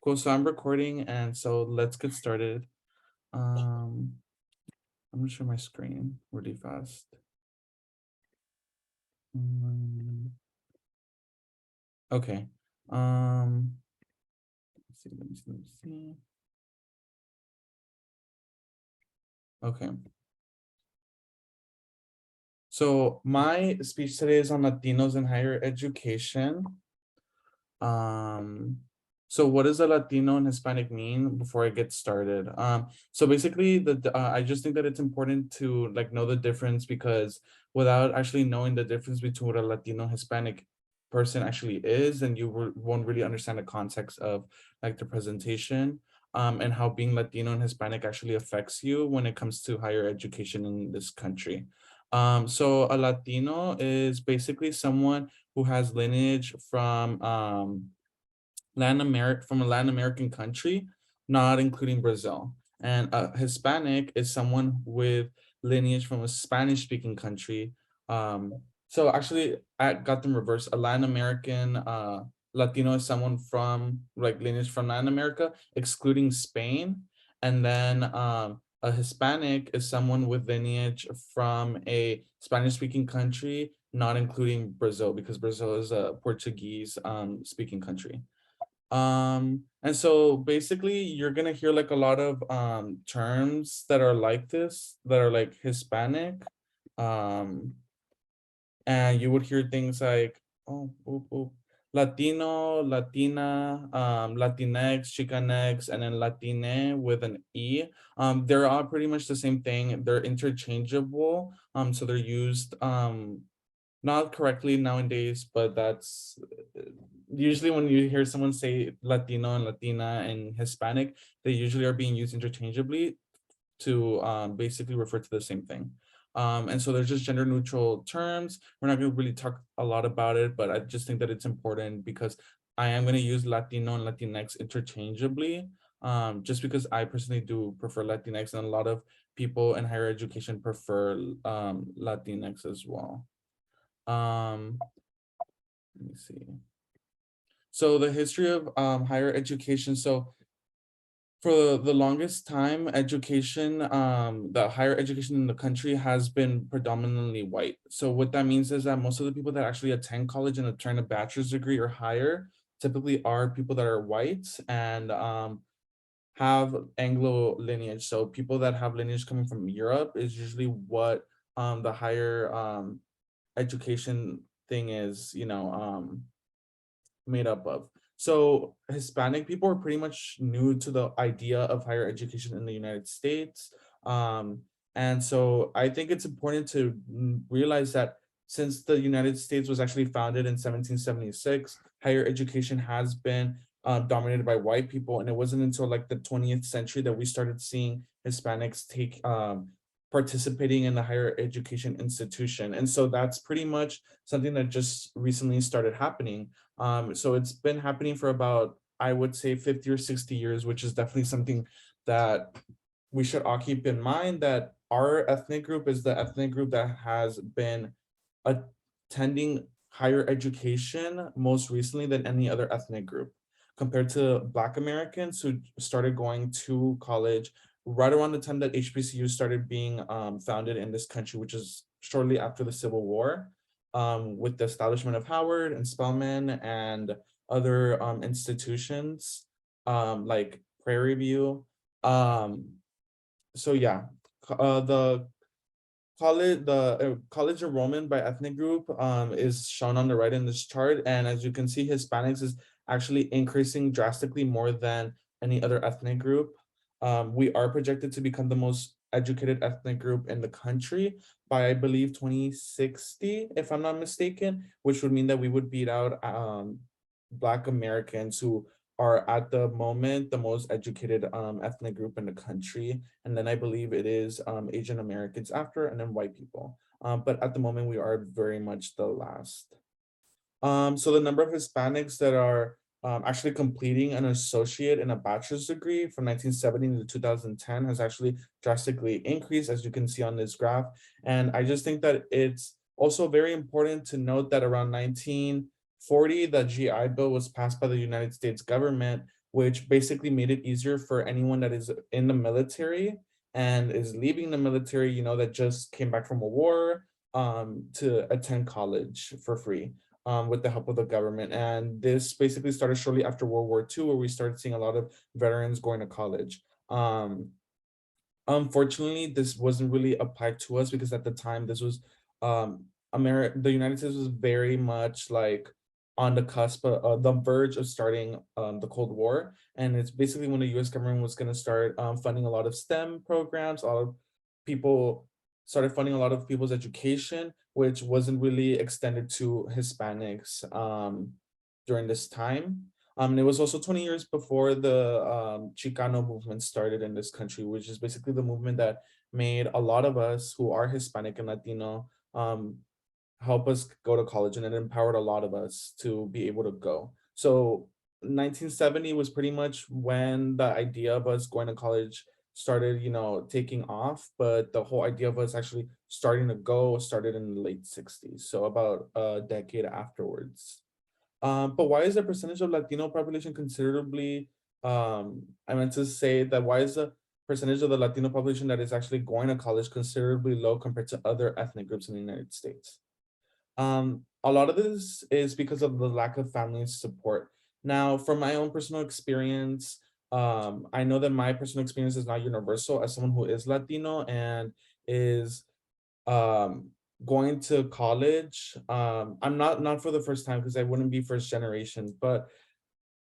Cool. So I'm recording, and so let's get started. Um, I'm gonna share my screen really fast. Um, okay. Let's see, let me see. Okay. So my speech today is on Latinos in higher education. Um, so what does a Latino and Hispanic mean before I get started? So basically I just think that it's important to like know the difference, because without actually knowing the difference between what a Latino Hispanic person actually is, then you won't really understand the context of like the presentation, and how being Latino and Hispanic actually affects you when it comes to higher education in this country. So a Latino is basically someone who has lineage from from a Latin American country, not including Brazil. And Hispanic is someone with lineage from a Spanish speaking country. So actually, I got them reversed. A Latin American Latino is someone from like lineage from Latin America, excluding Spain. And then a Hispanic is someone with lineage from a Spanish speaking country, not including Brazil, because Brazil is a Portuguese speaking country. And so basically you're gonna hear like a lot of terms that are like this, that are like Hispanic. Um, and you would hear things like, Latino, Latina, Latinx, Chicanx, and then Latine with an E. They're all pretty much the same thing. They're interchangeable. So they're used not correctly nowadays, but that's usually when you hear someone say Latino and Latina and Hispanic, they usually are being used interchangeably to basically refer to the same thing. And so they're just gender neutral terms. We're not going to really talk a lot about it, but I just think that it's important because I am going to use Latino and Latinx interchangeably, just because I personally do prefer Latinx, and a lot of people in higher education prefer Latinx as well. Um, Let me see. So the history of higher education. So for the longest time, education, the higher education in the country has been predominantly white. So what that means is that most of the people that actually attend college and obtain a bachelor's degree or higher typically are people that are white and have Anglo lineage. So people that have lineage coming from Europe is usually what the higher education thing is, made up of. So Hispanic people are pretty much new to the idea of higher education in the United States. Um, and so I think it's important to realize that since the United States was actually founded in 1776, higher education has been dominated by white people. And it wasn't until like the 20th century that we started seeing Hispanics take participating in the higher education institution. And so that's pretty much something that just recently started happening. So it's been happening for about, I would say, 50 or 60 years, which is definitely something that we should all keep in mind, that our ethnic group is the ethnic group that has been attending higher education most recently than any other ethnic group, compared to Black Americans who started going to college right around the time that HBCU started being founded in this country, which is shortly after the Civil War, with the establishment of Howard and Spelman and other institutions like Prairie View. Um, so yeah, the college enrollment by ethnic group is shown on the right in this chart, and as you can see, Hispanics is actually increasing drastically more than any other ethnic group. We are projected to become the most educated ethnic group in the country by, I believe, 2060, if I'm not mistaken, which would mean that we would beat out Black Americans, who are at the moment the most educated ethnic group in the country. And then I believe it is Asian Americans after, and then white people. But at the moment, we are very much the last. So the number of Hispanics that are actually completing an associate and a bachelor's degree from 1970 to 2010 has actually drastically increased, as you can see on this graph. And I just think that it's also very important to note that around 1940, the GI Bill was passed by the United States government, which basically made it easier for anyone that is in the military and is leaving the military, that just came back from a war, to attend college for free, with the help of the government. And this basically started shortly after World War II, where we started seeing a lot of veterans going to college. Unfortunately, this wasn't really applied to us because at the time this was the United States was very much like on the cusp of the verge of starting the Cold War. And it's basically when the US government was going to start funding a lot of STEM programs, a lot of people started funding a lot of people's education, which wasn't really extended to Hispanics during this time. And it was also 20 years before the Chicano movement started in this country, which is basically the movement that made a lot of us who are Hispanic and Latino help us go to college, and it empowered a lot of us to be able to go. So 1970 was pretty much when the idea of us going to college started, taking off, but the whole idea of us actually starting to go started in the late 60s, so about a decade afterwards. But why is the percentage of Latino population considerably, I meant to say that why is the percentage of the Latino population that is actually going to college considerably low compared to other ethnic groups in the United States? A lot of this is because of the lack of family support. Now, from my own personal experience, I know that my personal experience is not universal as someone who is Latino and is um going to college. I'm not for the first time because I wouldn't be first generation, but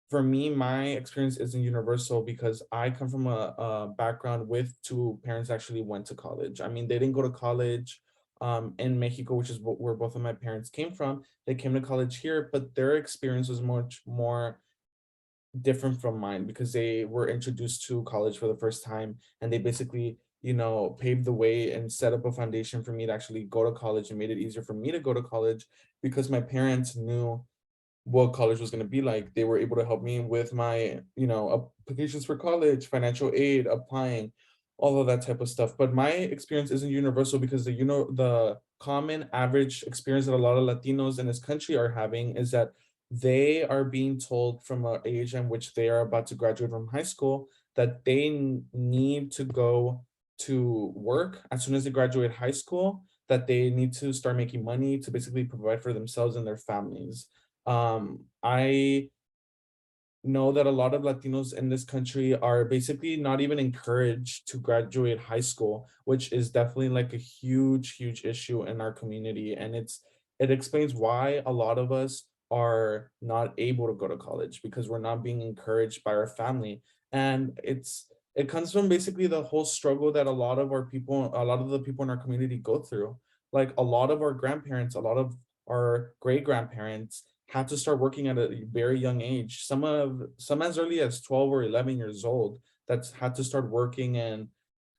for me, my experience isn't universal because I come from a background with two parents actually went to college. I mean, they didn't go to college in Mexico, which is where both of my parents came from. They came to college here, but their experience was much more different from mine because they were introduced to college for the first time, and they basically, paved the way and set up a foundation for me to actually go to college and made it easier for me to go to college because my parents knew what college was going to be like. They were able to help me with my, applications for college, financial aid, applying, all of that type of stuff. But my experience isn't universal because the common average experience that a lot of Latinos in this country are having is that they are being told from an age in which they are about to graduate from high school that they need to go to work as soon as they graduate high school, that they need to start making money to basically provide for themselves and their families. I know that a lot of Latinos in this country are basically not even encouraged to graduate high school, which is definitely like a huge, huge issue in our community. And it explains why a lot of us are not able to go to college because we're not being encouraged by our family. And it comes from basically the whole struggle that a lot of the people in our community go through. Like a lot of our grandparents, a lot of our great grandparents had to start working at a very young age. Some as early as 12 or 11 years old that's had to start working in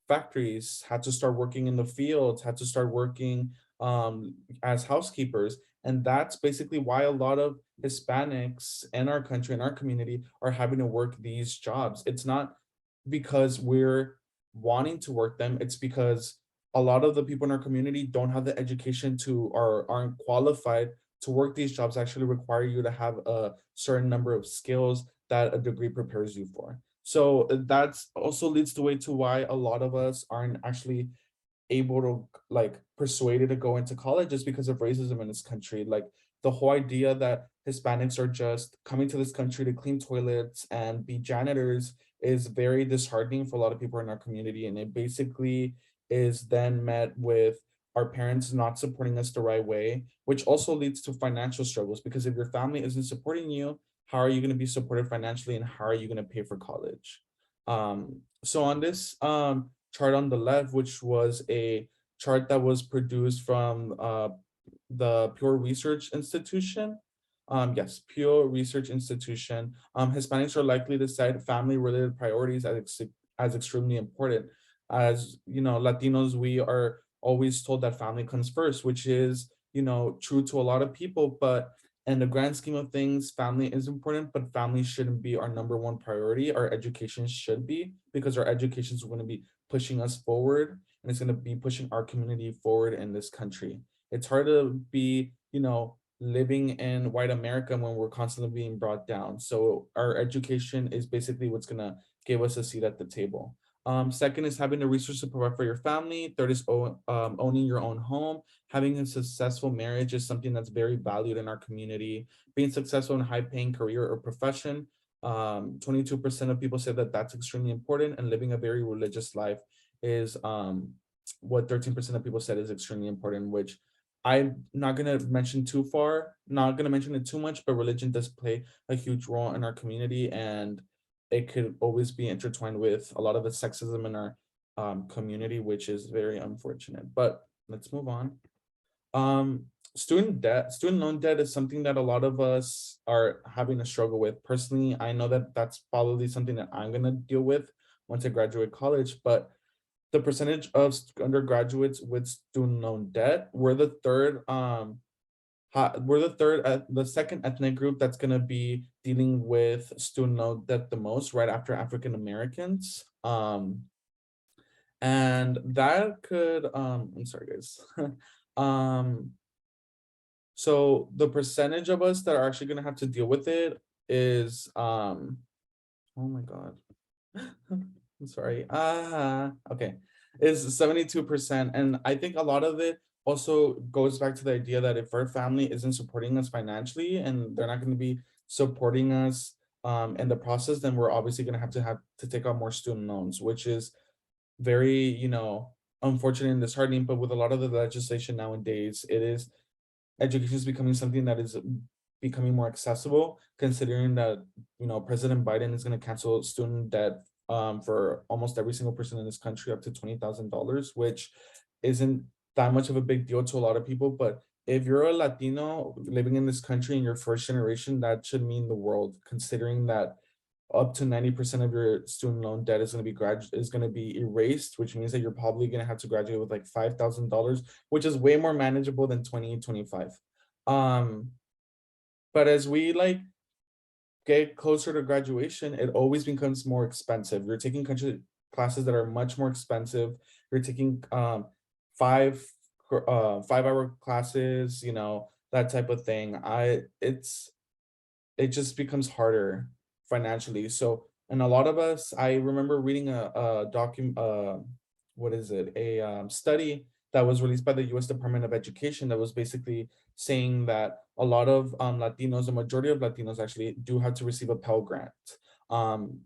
factories, had to start working in the fields, had to start working as housekeepers. And that's basically why a lot of Hispanics in our country, in our community, are having to work these jobs. It's not because we're wanting to work them, it's because a lot of the people in our community don't have the education to or aren't qualified to work these jobs, actually require you to have a certain number of skills that a degree prepares you for. So that's also leads the way to why a lot of us aren't actually able to like persuaded to go into college is because of racism in this country. Like the whole idea that Hispanics are just coming to this country to clean toilets and be janitors is very disheartening for a lot of people in our community. And it basically is then met with our parents not supporting us the right way, which also leads to financial struggles because if your family isn't supporting you, how are you going to be supported financially and how are you going to pay for college? So on this chart on the left, which was a chart that was produced from the Pure Research Institution. Yes, Pure Research Institution. Hispanics are likely to cite family-related priorities as extremely important. As you know, Latinos, we are always told that family comes first, which is true to a lot of people. But in the grand scheme of things, family is important, but family shouldn't be our number one priority. Our education should be, because our education is going to be pushing us forward and it's going to be pushing our community forward in this country. It's hard to be, living in white America when we're constantly being brought down. So our education is basically what's gonna give us a seat at the table. Second is having the resources to provide for your family. Third is owning your own home. Having a successful marriage is something that's very valued in our community. Being successful in a high-paying career or profession. 22% of people say that that's extremely important, and living a very religious life is what 13% of people said is extremely important, which I'm not gonna mention too far, not gonna mention it too much, but religion does play a huge role in our community, and it could always be intertwined with a lot of the sexism in our community, which is very unfortunate. But let's move on. Student loan debt is something that a lot of us are having a struggle with. Personally, I know that that's probably something that I'm gonna deal with once I graduate college, but the percentage of undergraduates with student loan debt, the second ethnic group that's gonna be dealing with student loan debt the most, right after African Americans. And that could, I'm sorry, guys. um, so the percentage of us that are actually gonna have to deal with it is, oh my God. I'm sorry. Okay. Is 72%. And I think a lot of it also goes back to the idea that if our family isn't supporting us financially and they're not going to be supporting us in the process, then we're obviously going to have to take on more student loans, which is very, unfortunate and disheartening. But with a lot of the legislation nowadays, education is becoming something that is becoming more accessible, considering that President Biden is going to cancel student debt for almost every single person in this country up to $20,000, which isn't that much of a big deal to a lot of people. But if you're a Latino living in this country in your first generation, that should mean the world, considering that up to 90% of your student loan debt is going to be erased, which means that you're probably going to have to graduate with like $5,000, which is way more manageable than 2025. Um, but as we get closer to graduation, it always becomes more expensive. You're taking country classes that are much more expensive. You're taking five 5-hour classes, that type of thing. It just becomes harder financially. So, and a lot of us, I remember reading a document, what is it, a study that was released by the U.S. Department of Education that was basically saying that a lot of Latinos, the majority of Latinos actually do have to receive a Pell Grant. Um,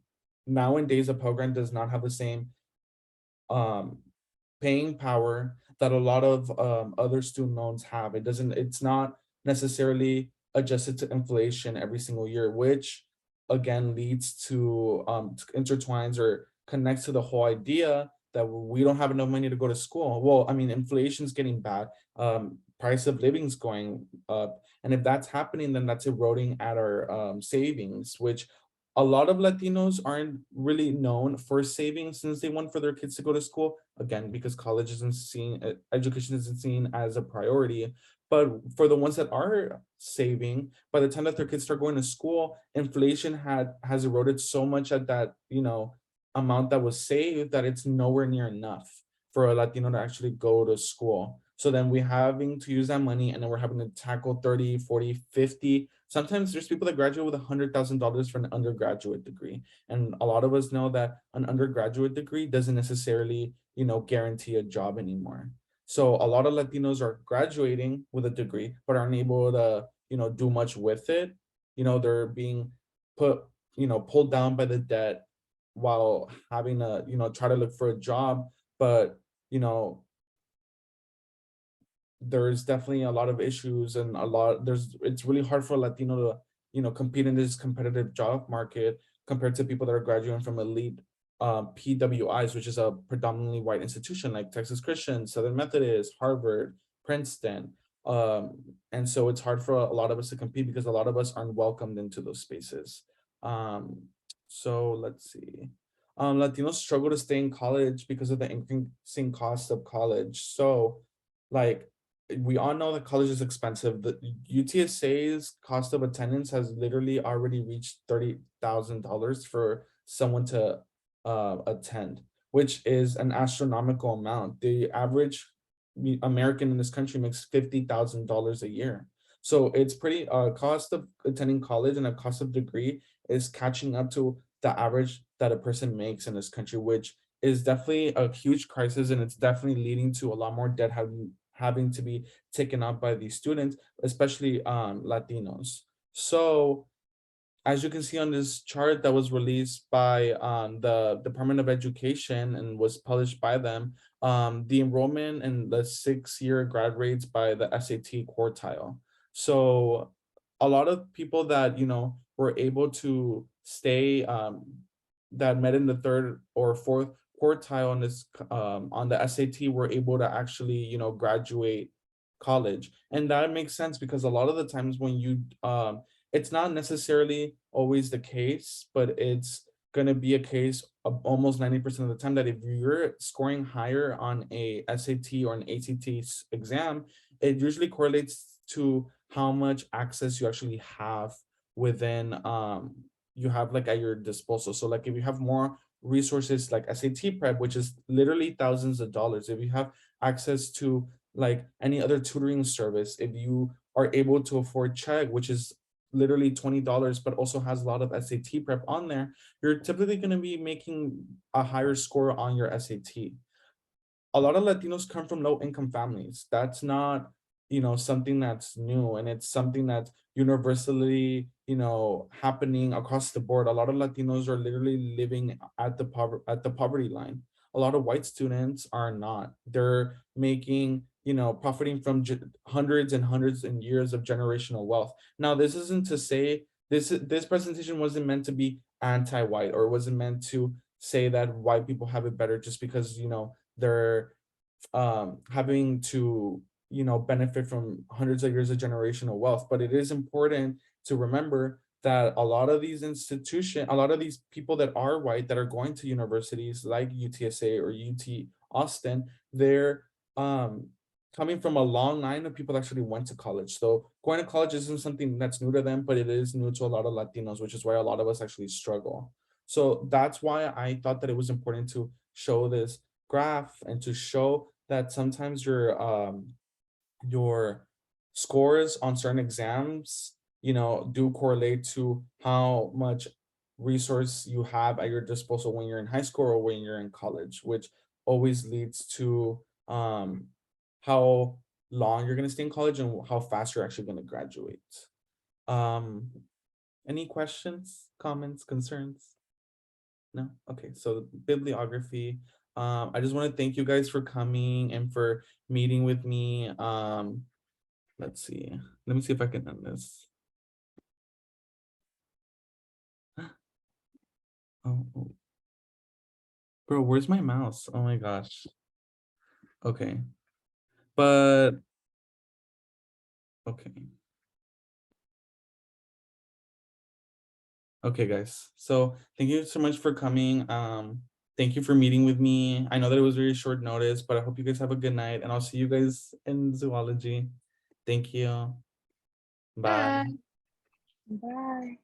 Nowadays, a Pell Grant does not have the same um, paying power that a lot of other student loans have. It's not necessarily adjusted to inflation every single year, which again leads to intertwines or connects to the whole idea that we don't have enough money to go to school. Well, I mean, inflation's getting bad, price of living's going up. And if that's happening, then that's eroding at our savings, which a lot of Latinos aren't really known for saving since they want for their kids to go to school. Again, because college isn't seen, education isn't seen as a priority. But for the ones that are saving, by the time that their kids start going to school, inflation has eroded so much at that, amount that was saved that it's nowhere near enough for a Latino to actually go to school. So then we're having to use that money and then we're having to tackle 30, 40, 50. Sometimes there's people that graduate with $100,000 for an undergraduate degree. And a lot of us know that an undergraduate degree doesn't necessarily, guarantee a job anymore. So a lot of Latinos are graduating with a degree, but aren't able to, do much with it. They're being put, pulled down by the debt while having to, try to look for a job. But, you know, there's definitely a lot of issues and it's really hard for a Latino to, compete in this competitive job market compared to people that are graduating from elite PWIs, which is a predominantly white institution like Texas Christian, Southern Methodist, Harvard, Princeton. And so it's hard for a lot of us to compete because a lot of us aren't welcomed into those spaces. Um, so let's see. Latinos struggle to stay in college because of the increasing cost of college. So like we all know that college is expensive. The UTSA's cost of attendance has literally already reached $30,000 for someone to attend, which is an astronomical amount. The average American in this country makes $50,000 a year. So it's pretty cost of attending college and a cost of degree is catching up to the average that a person makes in this country, which is definitely a huge crisis, and it's definitely leading to a lot more debt having to be taken up by these students, especially Latinos. So as you can see on this chart that was released by the Department of Education and was published by them, the enrollment in the 6-year grad rates by the SAT quartile. So a lot of people that, were able to stay, that met in the third or fourth quartile on this, on the SAT were able to actually, graduate college. And that makes sense because a lot of the times when you, it's not necessarily always the case, but it's going to be a case of almost 90% of the time that if you're scoring higher on a SAT or an ACT exam, it usually correlates to how much access you actually have within, you have like at your disposal. So like if you have more resources like SAT prep, which is literally thousands of dollars, if you have access to like any other tutoring service, if you are able to afford Chegg, which is literally $20, but also has a lot of SAT prep on there, you're typically going to be making a higher score on your SAT. A lot of Latinos come from low income families. That's not, something that's new, and it's something that's universally, happening across the board. A lot of Latinos are literally living at the poverty line. A lot of white students are not. They're making, profiting from hundreds and hundreds and years of generational wealth. Now, this isn't to say this presentation wasn't meant to be anti-white, or wasn't meant to say that white people have it better just because, they're having to, benefit from hundreds of years of generational wealth. But it is important to remember that a lot of these institutions, a lot of these people that are white that are going to universities like UTSA or UT Austin, they're coming from a long line of people that actually went to college. So going to college isn't something that's new to them, but it is new to a lot of Latinos, which is why a lot of us actually struggle. So that's why I thought that it was important to show this graph and to show that sometimes your scores on certain exams, do correlate to how much resource you have at your disposal when you're in high school or when you're in college, which always leads to how long you're going to stay in college and how fast you're actually going to graduate. Um, any questions, comments, concerns? No? Okay, so bibliography. I just want to thank you guys for coming and for meeting with me. Let's see. Let me see if I can end this. Oh. Bro, where's my mouse? Oh my gosh. Okay. But okay. Okay, guys. So thank you so much for coming. Thank you for meeting with me. I know that it was very short notice, but I hope you guys have a good night, and I'll see you guys in zoology. Thank you. Bye. Bye.